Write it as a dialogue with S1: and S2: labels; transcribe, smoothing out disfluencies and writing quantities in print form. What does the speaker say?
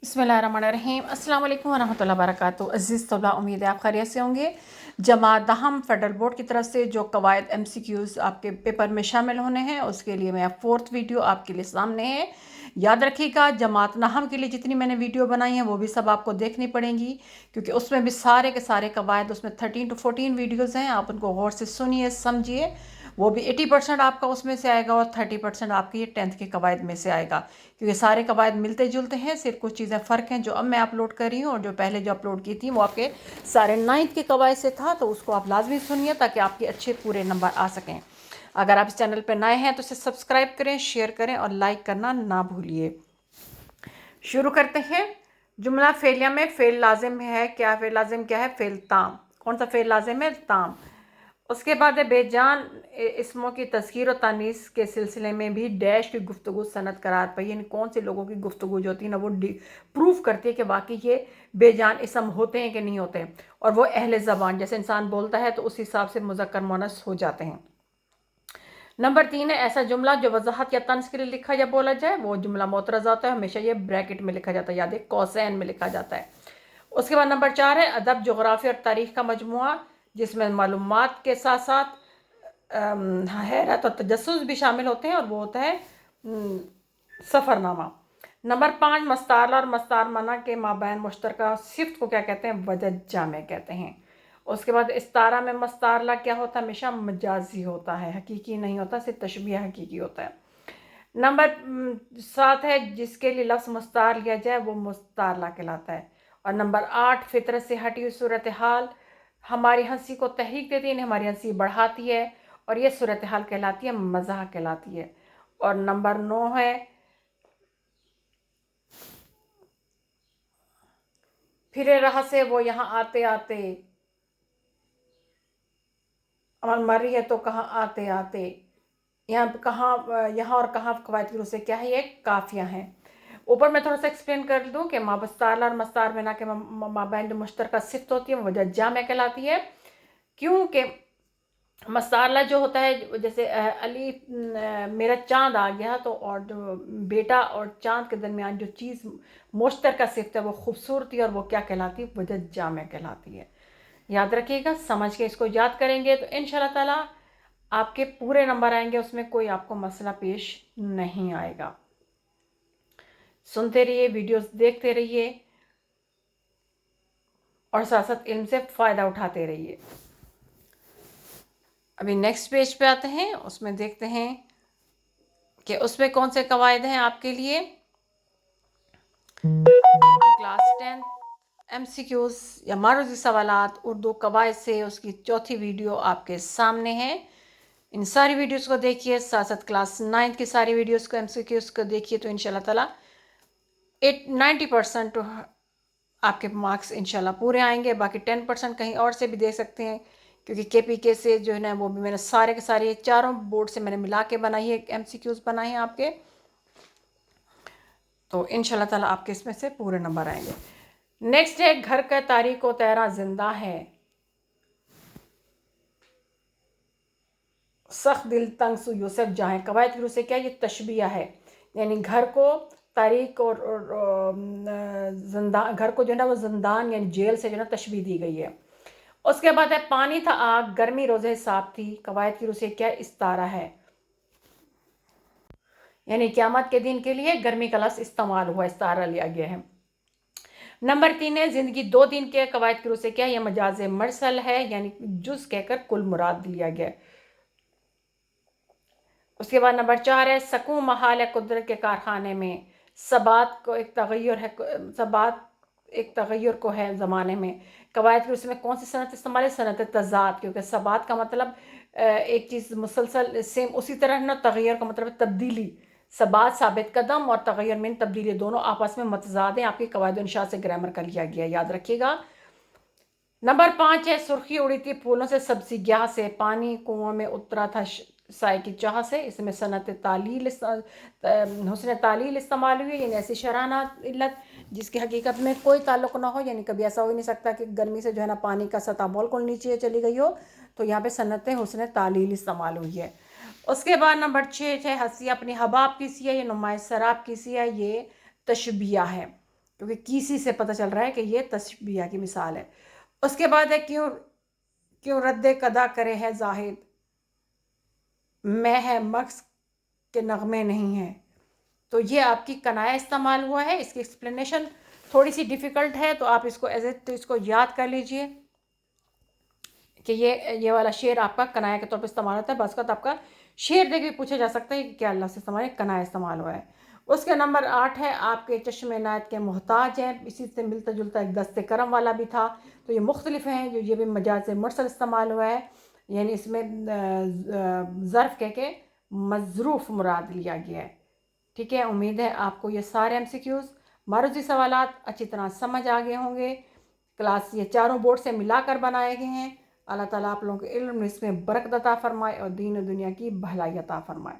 S1: बिस्मिल्लाहिर्रहमानिर्रहीम। अस्सलाम वालेकुम वरहमतुल्लाहि वबरकातुहू। अज़ीज़ तलबा, उम्मीद है आप खैरियत से होंगे। जमात दहम फेडरल बोर्ड की तरफ से जो कवायद MCQs आपके पेपर में शामिल होने हैं, उसके लिए मैं 4th वीडियो आपके लिए सामने है। याद रखिएगा, जमात दहम के लिए जितनी मैंने वीडियो बनाई हैं वो भी सब आपको देखनी पड़ेंगी, क्योंकि उसमें भी सारे के सारे कवायद, उसमें 13 to 14 वीडियोज़ हैं। आप उनको गौर से सुनिए, समझिए। वो भी 80% आपका उसमें से आएगा और 30% आपके ये 10th के कवायद में से आएगा, क्योंकि सारे कवायद मिलते जुलते हैं। सिर्फ कुछ चीज़ें फ़र्क हैं जो अब मैं अपलोड कर रही हूँ, और जो पहले जो अपलोड की थी वो आपके सारे 9th के कवायद से था। तो उसको आप लाजमी सुनिए ताकि आपके अच्छे पूरे नंबर आ सकें। अगर आप इस चैनल पर नए हैं तो इसे सब्सक्राइब करें, शेयर करें और लाइक करना ना भूलिए। शुरू करते हैं। जुमला फेलिया में फ़ेल लाजिम है। क्या फ़ेल लाजिम क्या है? फ़ेल ताम। कौन सा फ़ेल लाजिम है? ताम। उसके बाद है बेजान इसमों की तज़कीर और तानीस के सिलसिले में भी डैश की गुफ्तगू सनद करार पर, यानी कौन से लोगों की गुफ्तगू जो होती है ना, वो प्रूफ करती है कि वाकई ये बेजान इसम होते हैं कि नहीं होते हैं। और वो अहले ज़बान, जैसे इंसान बोलता है तो उस हिसाब से मुज़क्कर मुअन्नस हो जाते हैं। नंबर 3 है ऐसा जुमला जो वजाहत या तंज के लिए लिखा या बोला जाए, वो जुमला मोतरज़ा होता है। हमेशा ये ब्रैकेट में लिखा जाता है, याद है, कौसैन में लिखा जाता है। उसके बाद नंबर 4 है अदब, जोग्राफ़ी और तारीख़ का मजमुआ, जिसमें मालूमात के साथ साथ हैरत और तजस्सुस भी शामिल होते हैं, और वो होता है सफ़रनामा। नंबर 5 मस्तारला और मस्तारमना के माबैन मुश्तरका सिफ़्त को क्या कहते हैं? वजह जामे कहते हैं। उसके बाद इस्तारा में मस्तारला क्या होता है? हमेशा मजाजी होता है, हकीकी नहीं होता, सिर्फ तशबीह हकीकी होता है। नंबर 7 है जिसके लिए लफ्ज़ मुस्तार लिया जाए वो मुस्तारला कहलाता है। और नंबर 8 फितरत से हटी हुई सूरत हाल हमारी हंसी को तहरीक देती है, हमारी हंसी बढ़ाती है, और ये सूरत हाल कहलाती है, मज़ाह कहलाती है। और नंबर 9 है फिरे राह से वो यहाँ आते आते, अमल मर रही है तो कहाँ आते आते। यहाँ और कहाँ कवायद की रूह से क्या है? ये काफिया हैं। ऊपर मैं थोड़ा सा एक्सप्लेन कर दूं कि माबस्तारला और मस्तार बिना के माबैन जो मुश्तरका सिफ्त होती है वो वजह जामे कहलाती है। क्योंकि मसाला जो होता है, जैसे अली मेरा चांद आ गया, तो और जो बेटा और चांद के दरमियान जो चीज़ मुश्तरका सिफ्त है वो खूबसूरती, और वो क्या कहलाती है? वजह जामे कहलाती है। याद रखिएगा, समझ के इसको याद करेंगे तो इंशाल्लाह ताला आपके पूरे नंबर आएंगे, उसमें कोई आपको मसला पेश नहीं आएगा। सुनते रहिए, वीडियोस देखते रहिए, और साथ साथ इल्म से फ़ायदा उठाते रहिए। अभी नेक्स्ट पेज पे आते हैं, उसमें देखते हैं कि उसमें कौन से कवायद हैं आपके लिए। क्लास 10 MCQs या मारूजी सवालात उर्दू कवायद से उसकी चौथी वीडियो आपके सामने है। इन सारी वीडियोस को देखिए, साथ साथ क्लास 9 की सारी वीडियोस को, MCQs को देखिए, तो इंशाल्लाह ताला 90% आपके मार्क्स इंशाल्लाह पूरे आएंगे। बाकी 10% कहीं और से भी दे सकते हैं, क्योंकि KPK से जो है ना, वो भी मैंने सारे के सारे चारों बोर्ड से मैंने मिला के बनाई है, MCQs बनाए हैं आपके। तो इंशाल्लाह ताला आपके इसमें से पूरे नंबर आएंगे। नेक्स्ट है घर का तारीख व तैरा जिंदा है, सख्त दिल तंग सु यूसुफ जहाँ। कवायद की रूह से क्या? ये तशबिया है, यानी घर को तारीख और जिंदान, घर को जो है ना वो जिंदान यानी जेल से जो है ना तशबीह दी गई है। उसके बाद है पानी था आग, गर्मी रोज़े हिसाब थी। कवायद की रूह से क्या? इस्तारा है, यानी क़यामत के दिन के लिए गर्मी का लफ्ज़ इस्तेमाल हुआ, इस्तारा लिया गया है। नंबर 3 है ज़िंदगी 2 दिन के। कवायद की रूह से क्या? यह मजाज मरसल है, यानी जुज़ कहकर कुल मुराद लिया गया। उसके बाद नंबर 4 है सकूं महाल है कुदरत के कारखाने में, सबात को एक तगय्युर है, सबात एक तगय्युर को है ज़माने में। कवायद की उसमें कौन सी सनत इस्तेमाल है? सनत तज़ाद, क्योंकि सबात का मतलब एक चीज़ मुसलसल सेम उसी तरह ना, तगय्युर का मतलब तब्दीली। सबात साबित कदम और तगय्युर में तब्दीली, दोनों आपस में मतजाद हैं। आपकी कवायद इंशा से ग्रामर का लिया गया, याद रखिएगा। नंबर 5 है सुर्खी उड़ी थी फूलों से सब्ज़ी ग्याह से, पानी कुओं में उतरा था साय की चाह से। इसमें सनत तालील हुस्न तालील इस्तेमाल हुई, यानी ऐसी शराना इल्लत जिसकी हकीकत में कोई ताल्लुक़ ना हो, यानी कभी ऐसा हो ही नहीं सकता कि गर्मी से जो है ना पानी का सतह बिल्कुल नीचे चली गई हो। तो यहाँ पे सनत हुस्न तालील इस्तेमाल हुई है। उसके बाद नंबर 6 है हंसी अपनी हबाब की सी है, ये नुमाइश शराब की सी है, ये तशबिया है, کیونکہ کیسی سے پتہ چل رہا ہے کہ یہ تشبیہ کی مثال ہے۔ اس کے بعد ہے کیوں رد قدا کرے ہے زاہد، میں ہے مغز کے نغمے نہیں ہیں۔ تو یہ آپ کی کنایا استعمال ہوا ہے۔ اس کی ایکسپلینیشن تھوڑی سی ڈیفیکلٹ ہے، تو آپ اس کو اس کو یاد کر لیجئے کہ یہ والا شعر آپ کا کنایا کے طور پر استعمال ہوتا ہے۔ بعض اوقات آپ کا شعر دیکھ کے پوچھا جا سکتا ہے کہ کیا اللہ سے استعمال ہے، کنایا استعمال ہوا ہے۔ اس کے نمبر 8 ہے آپ کے چشم عنایت کے محتاج ہیں، اسی سے ملتا جلتا ایک دست کرم والا بھی تھا، تو یہ مختلف ہیں۔ جو یہ بھی مجاز مرسل استعمال ہوا ہے، یعنی اس میں ظرف کہہ کے مظروف مراد لیا گیا ہے۔ ٹھیک ہے، امید ہے آپ کو یہ سارے MCQs معروضی سوالات اچھی طرح سمجھ آ گئے ہوں گے۔ کلاس یہ چاروں بورڈ سے ملا کر بنائے گئے ہیں۔ اللہ تعالیٰ آپ لوگوں کے علم میں اس میں برکت عطا فرمائے اور دین و دنیا کی بھلائی عطا فرمائے۔